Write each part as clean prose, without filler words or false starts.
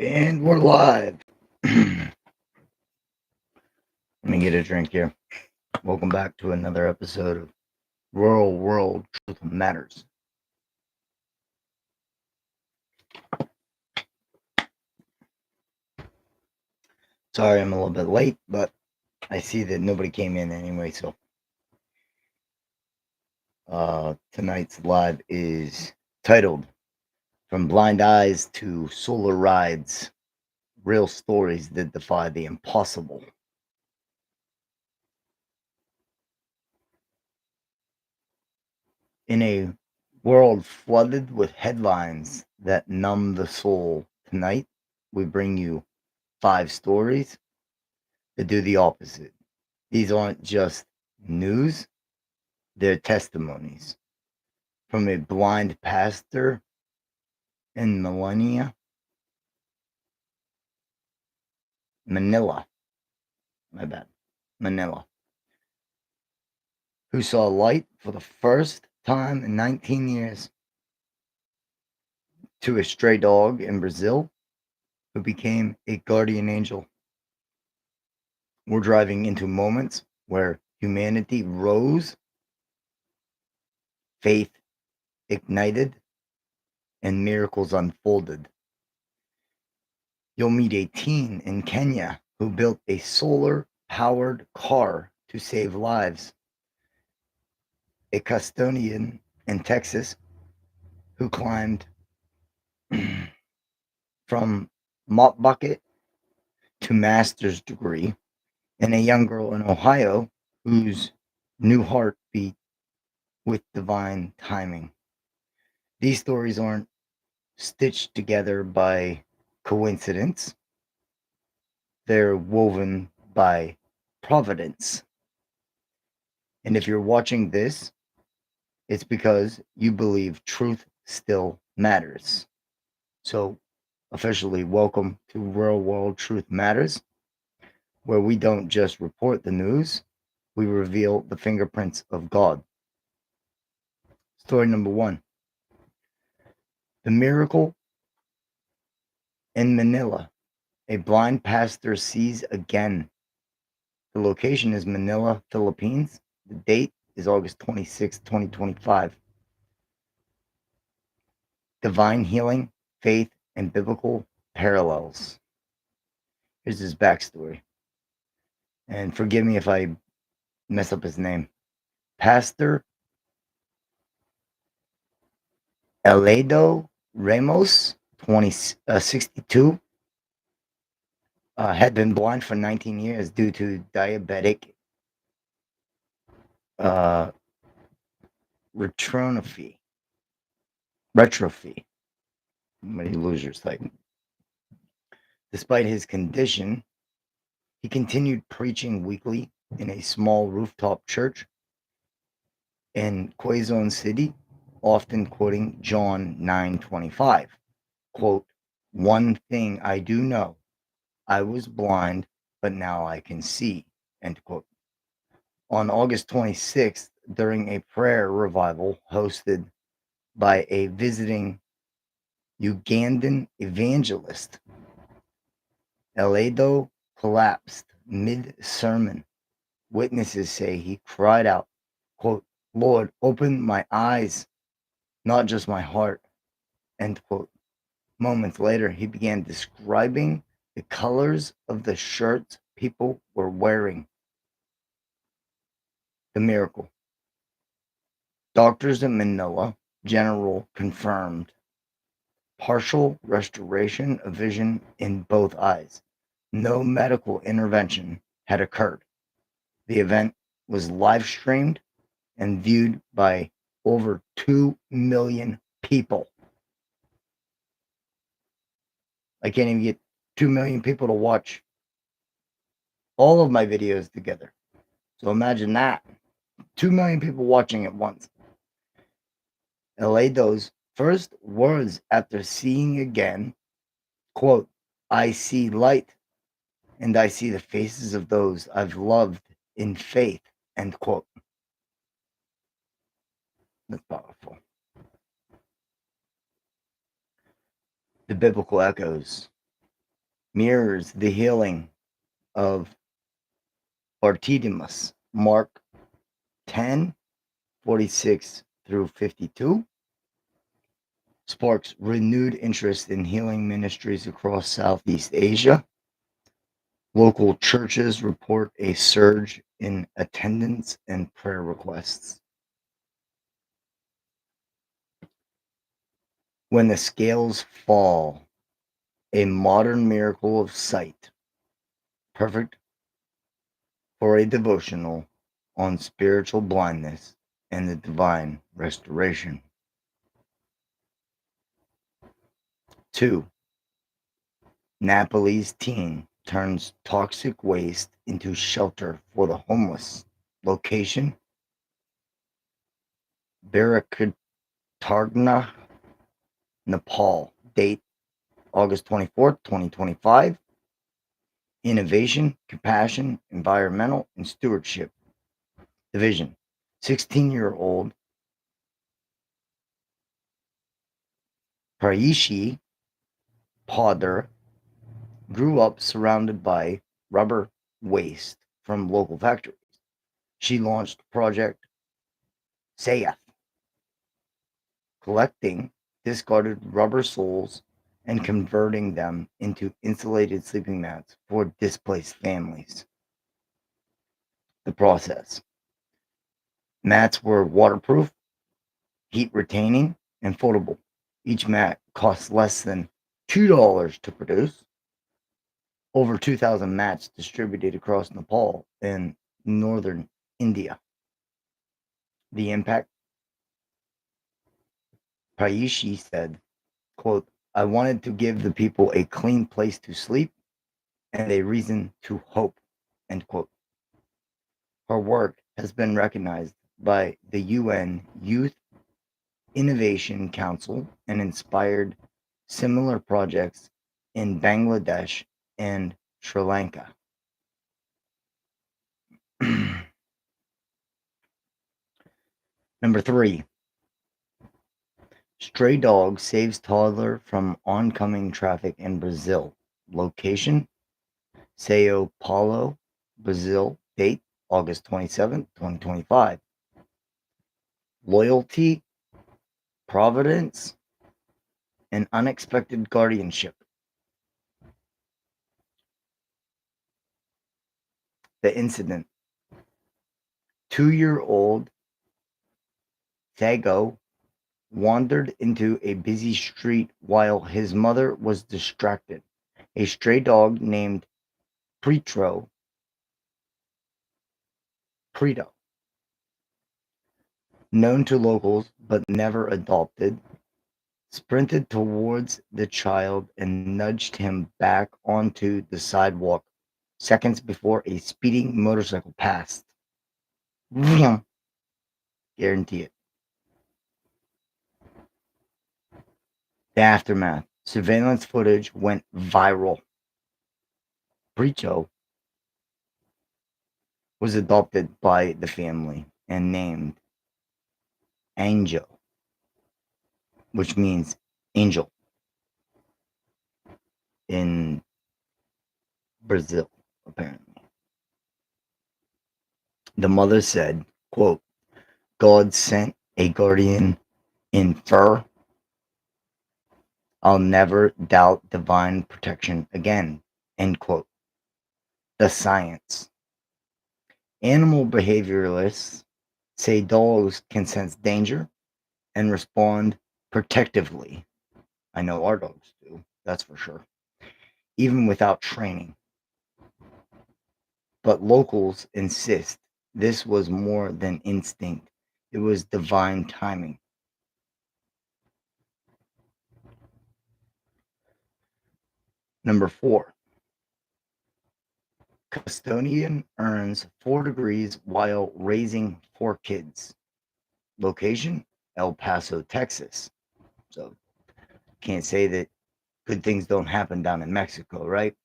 And we're live. Let me get a drink here. Welcome back to another episode of Rural World Truth Matters. Sorry I'm a little bit late, but I see that nobody came in anyway, so tonight's live is titled From Blind Eyes to Solar Rides, Real Stories That Defy the Impossible. In a world flooded with headlines that numb the soul, tonight we bring you 5 stories that do the opposite. These aren't just news, they're testimonies from a blind pastor in Manila, Manila, who saw light for the first time in 19 years, to a stray dog in Brazil who became a guardian angel. We're driving into moments where humanity rose, faith ignited, and miracles unfolded. You'll meet a teen in Kenya who built a solar-powered car to save lives, a custodian in Texas who climbed from mop bucket to master's degree, and a young girl in Ohio whose new heart beat with divine timing. These stories aren't stitched together by coincidence. They're woven by providence. And if you're watching this, it's because you believe truth still matters. So, officially, welcome to Real World Truth Matters, where we don't just report the news, we reveal the fingerprints of God. Story number 1. The miracle in Manila. A blind pastor sees again. The location is Manila, Philippines. The date is August 26, 2025. Divine healing, faith, and biblical parallels. Here's his backstory. And forgive me if I mess up his name. Pastor Eledo Ramos, 62, had been blind for 19 years due to diabetic retrophy. When you lose your sight. Despite his condition, he continued preaching weekly in a small rooftop church in Quezon City, often quoting John 9:25. Quote, "One thing I do know, I was blind, but now I can see." End quote. On August 26th, during a prayer revival hosted by a visiting Ugandan evangelist, Eledo collapsed mid-sermon. Witnesses say he cried out, quote, "Lord, open my eyes, not just my heart," end quote. Moments later, he began describing the colors of the shirts people were wearing. The miracle. Doctors in Manila General confirmed partial restoration of vision in both eyes. No medical intervention had occurred. The event was live streamed and viewed by over 2 million people. I can't even get 2 million people to watch all of my videos together. So imagine that. 2 million people watching at once. Eledo's first words after seeing again, quote, "I see light, and I see the faces of those I've loved in faith," end quote. That's powerful. The biblical echoes. mirrors the healing of Artemius, Mark 10:46 through 52, sparks renewed interest in healing ministries across Southeast Asia. Local churches report a surge in attendance and prayer requests. When the scales fall, a modern miracle of sight, perfect for a devotional on spiritual blindness and the divine restoration. 2. Napoli's teen turns toxic waste into shelter for the homeless. Location: Barakutargna, Nepal. Date: August 24th, 2025. Innovation, Compassion, Environmental, and Stewardship Division. 16-year-old Praishi Padar grew up surrounded by rubber waste from local factories. She launched Project Sayeth, collecting discarded rubber soles and converting them into insulated sleeping mats for displaced families. The process: mats were waterproof, heat retaining, and foldable. Each mat costs less than $2 to produce. Over 2,000 mats distributed across Nepal and northern India. The impact: Paishi said, quote, "I wanted to give the people a clean place to sleep and a reason to hope," end quote. Her work has been recognized by the UN Youth Innovation Council and inspired similar projects in Bangladesh and Sri Lanka. Number 3. Stray dog saves toddler from oncoming traffic in Brazil. Location: Sao Paulo, Brazil. Date: August 27th, 2025. Loyalty, providence, and unexpected guardianship. The incident: 2-year-old Thago wandered into a busy street while his mother was distracted. A stray dog named Preto, known to locals but never adopted, sprinted towards the child and nudged him back onto the sidewalk seconds before a speeding motorcycle passed. Guarantee it. The aftermath: surveillance footage went viral. Preto was adopted by the family and named Angel, which means angel in Brazil, apparently. The mother said, quote, "God sent a guardian in fur. I'll never doubt divine protection again," end quote. The science: animal behavioralists say dogs can sense danger and respond protectively. I know our dogs do, that's for sure, even without training. But locals insist this was more than instinct, it was divine timing. Number 4. Custodian earns 4 degrees while raising 4 kids. Location: El Paso, Texas. So can't say that good things don't happen down in Mexico, right?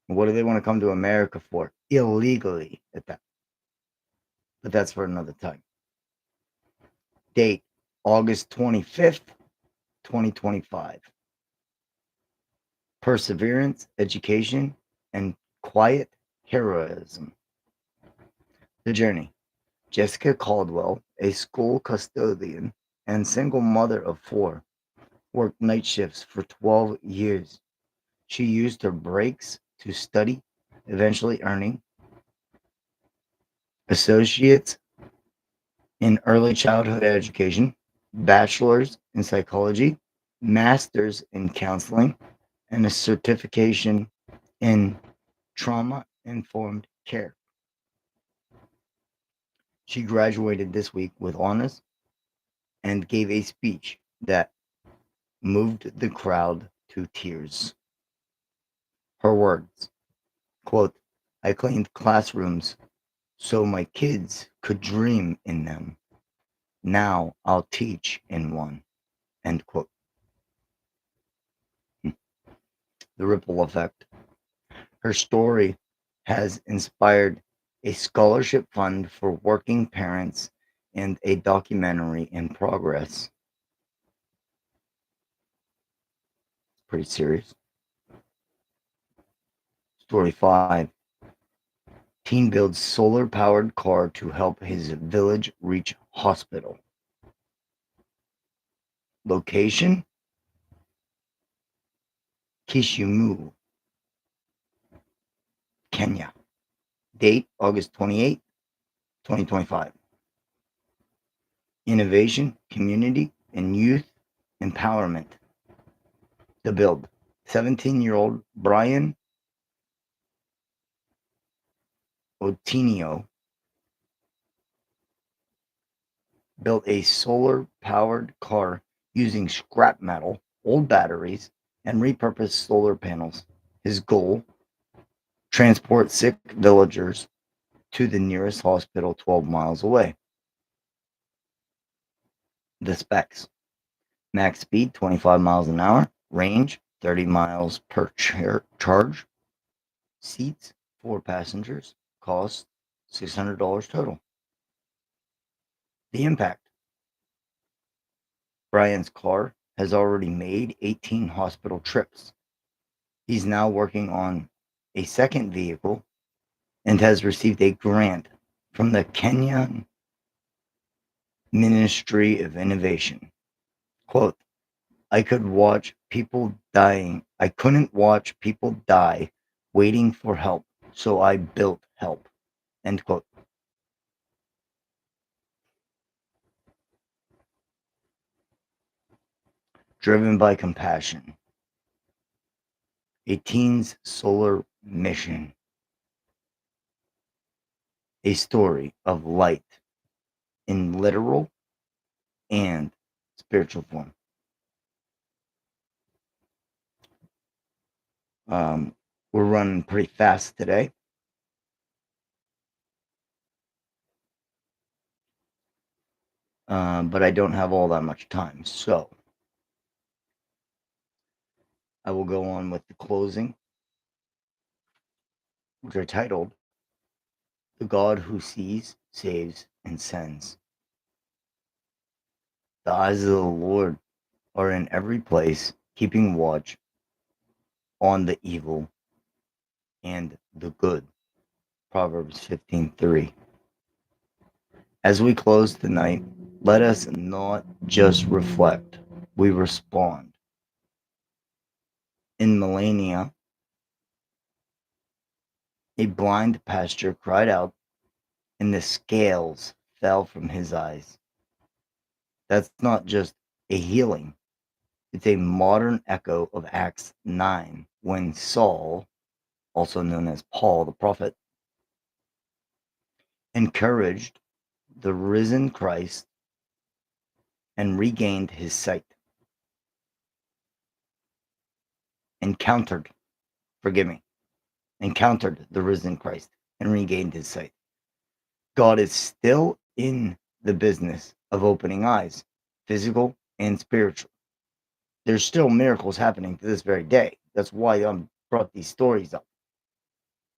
What do they want to come to America for? Illegally at that. But that's for another time. Date: August 25th, 2025. perseverance, education, and quiet heroism. The journey. Jessica Caldwell, a school custodian and single mother of four, worked night shifts for 12 years. She used her breaks to study, eventually earning associates in early childhood education, bachelor's in psychology, master's in counseling, and a certification in trauma informed care. She graduated this week with honors and gave a speech that moved the crowd to tears. Her words, quote, I cleaned classrooms so my kids could dream in them. Now I'll teach in one, end quote. The ripple effect. Her story has inspired a scholarship fund for working parents and a documentary in progress. Pretty serious. Story 5. Teen builds solar powered car to help his village reach hospital. Location Kisumu, Kenya. Date August 28, 2025. Innovation, community, and youth empowerment. The build. 17-year-old Brian Otinio built a solar powered car using scrap metal, old batteries, and repurposed solar panels. His goal, transport sick villagers to the nearest hospital 12 miles away. The specs: max speed 25 miles an hour, range 30 miles per charge, seats 4 passengers, cost $600 total. The impact: Brian's car has already made 18 hospital trips. He's now working on a second vehicle and has received a grant from the Kenyan Ministry of Innovation. Quote, I couldn't watch people die waiting for help, so I built help. End quote. Driven by compassion. A teen's solar mission. A story of light in literal and spiritual form. We're running pretty fast today. But I don't have all that much time. So I will go on with the closing, which are titled The God Who Sees, Saves, and Sends. The eyes of the Lord are in every place, keeping watch on the evil and the good. Proverbs 15:3. As we close tonight, let us not just reflect, we respond. In Millennia, a blind pastor cried out, and the scales fell from his eyes. That's not just a healing, it's a modern echo of Acts 9, when Saul, also known as Paul the prophet, encouraged the risen Christ and regained his sight. Encountered the risen Christ and regained his sight. God is still in the business of opening eyes, physical and spiritual. There's still miracles happening to this very day. That's why I brought these stories up.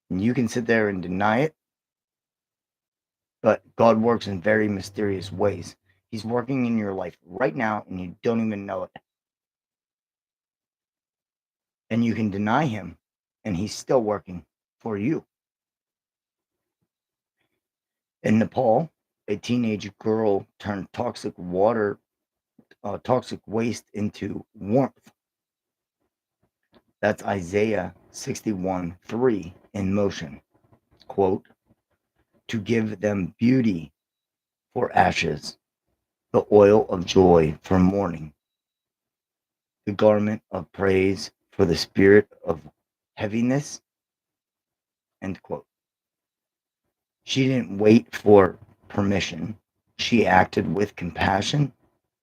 And you can sit there and deny it, but God works in very mysterious ways. He's working in your life right now, and you don't even know it. and you can deny him, and he's still working for you. In Nepal, a teenage girl turned toxic waste into warmth. That's Isaiah 61:3 in motion. Quote, to give them beauty for ashes, the oil of joy for mourning, the garment of praise for the spirit of heaviness, end quote. She didn't wait for permission. She acted with compassion,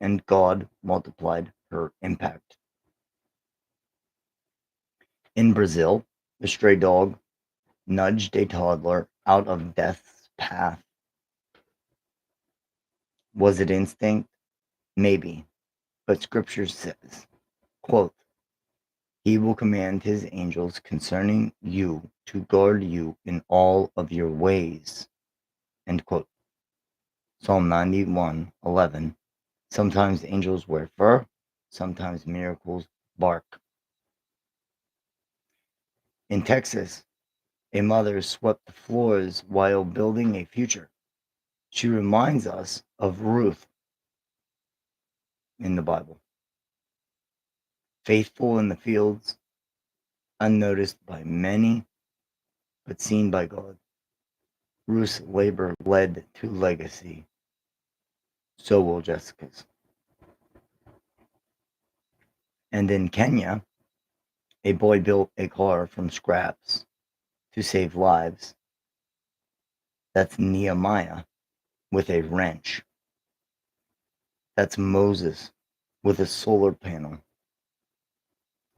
and God multiplied her impact. In Brazil, the stray dog nudged a toddler out of death's path. Was it instinct? Maybe. But scripture says, quote, he will command his angels concerning you to guard you in all of your ways. End quote. Psalm 91:11. Sometimes angels wear fur, sometimes miracles bark. In Texas, a mother swept the floors while building a future. She reminds us of Ruth in the Bible. Faithful in the fields, unnoticed by many, but seen by God. Ruth's labor led to legacy. So will Jessica's. And in Kenya, a boy built a car from scraps to save lives. That's Nehemiah with a wrench. That's Moses with a solar panel.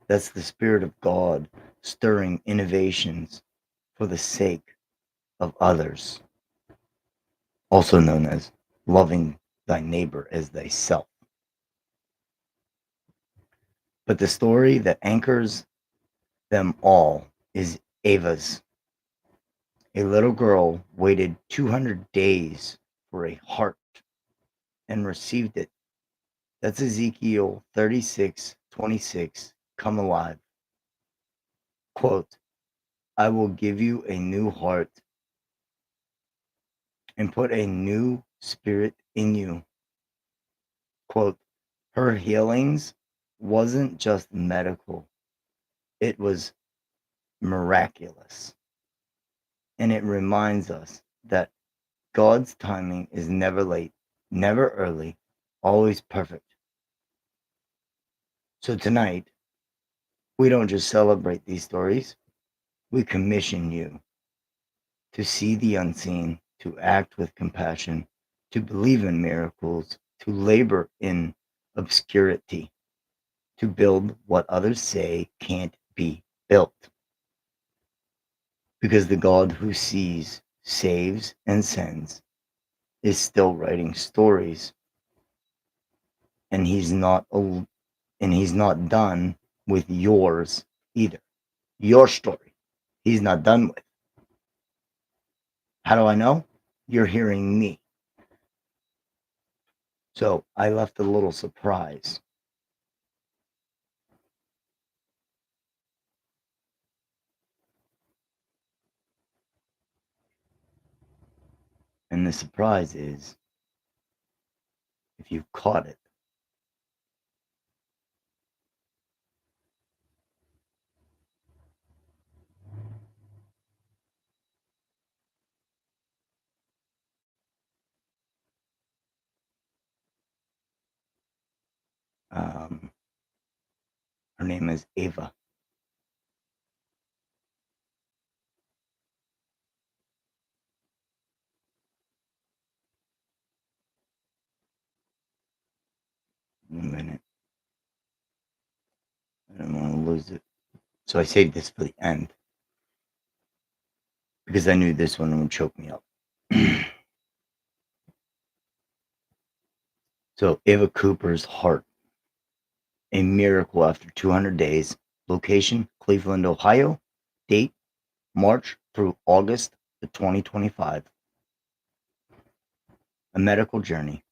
That's the Spirit of God stirring innovations for the sake of others, also known as loving thy neighbor as thyself. But the story that anchors them all is Ava's. A little girl waited 200 days for a heart and received it. That's Ezekiel 36:26. Come alive. Quote, I will give you a new heart and put a new spirit in you. Quote, her healings wasn't just medical, it was miraculous. And it reminds us that God's timing is never late, never early, always perfect. So tonight, we don't just celebrate these stories, we commission you to see the unseen, to act with compassion, to believe in miracles, to labor in obscurity, to build what others say can't be built. Because the God who sees, saves, and sends is still writing stories, and he's not done with yours either. Your story, he's not done with. How do I know? You're hearing me. So I left a little surprise. And the surprise is, if you caught it, her name is Ava. In a minute. I don't want to lose it. So I saved this for the end because I knew this one would choke me up. So Ava Cooper's heart, a miracle after 200 days. Location, Cleveland, Ohio. Date, March through August of 2025. A medical journey.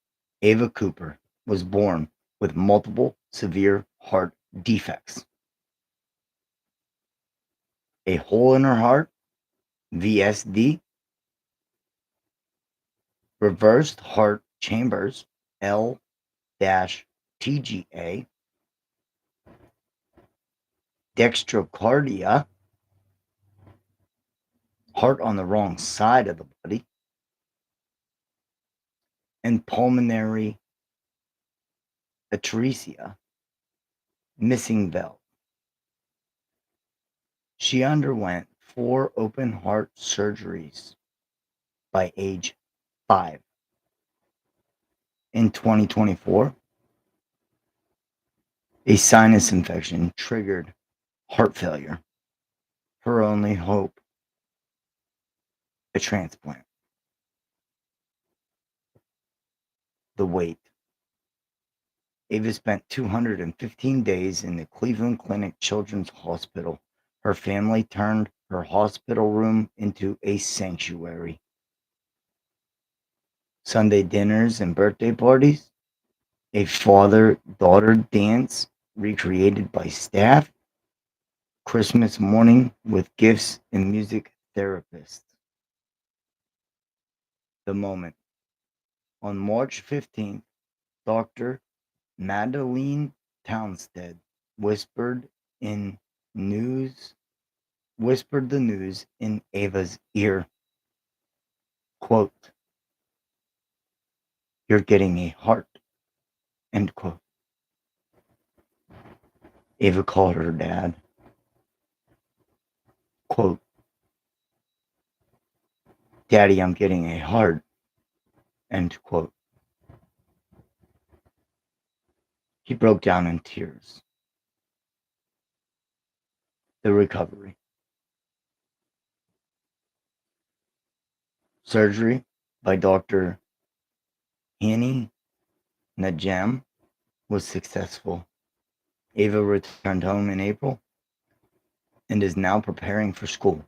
Ava Cooper was born with multiple severe heart defects. a hole in her heart, VSD, reversed heart chambers, L-TGA, dextrocardia, heart on the wrong side of the body, and pulmonary atresia, missing valve. She underwent 4 open heart surgeries by age 5. In 2024, a sinus infection triggered heart failure. Her only hope, a transplant. The wait. Ava spent 215 days in the Cleveland Clinic Children's Hospital. Her family turned her hospital room into a sanctuary. Sunday dinners and birthday parties, a father-daughter dance recreated by staff, Christmas morning with gifts and music therapists. The moment. On March 15th, Dr. Madeline Townsend whispered the news in Ava's ear. Quote, "You're getting a heart," end quote. Ava called her dad. Quote, "Daddy, I'm getting a heart," end quote. He broke down in tears. The recovery. Surgery by Dr. Hani Najam was successful. Ava returned home in April and is now preparing for school.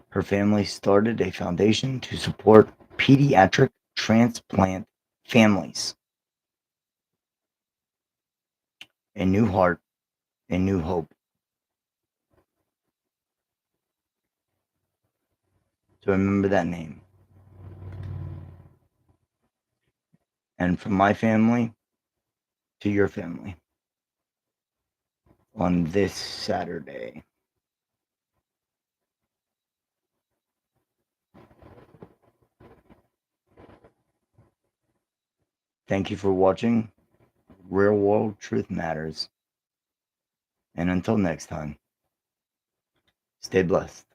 Her family started a foundation to support pediatric transplant families. A new heart, a new hope. So remember that name. And from my family to your family on this Saturday. Thank you for watching Real World Truth Matters. And until next time, stay blessed.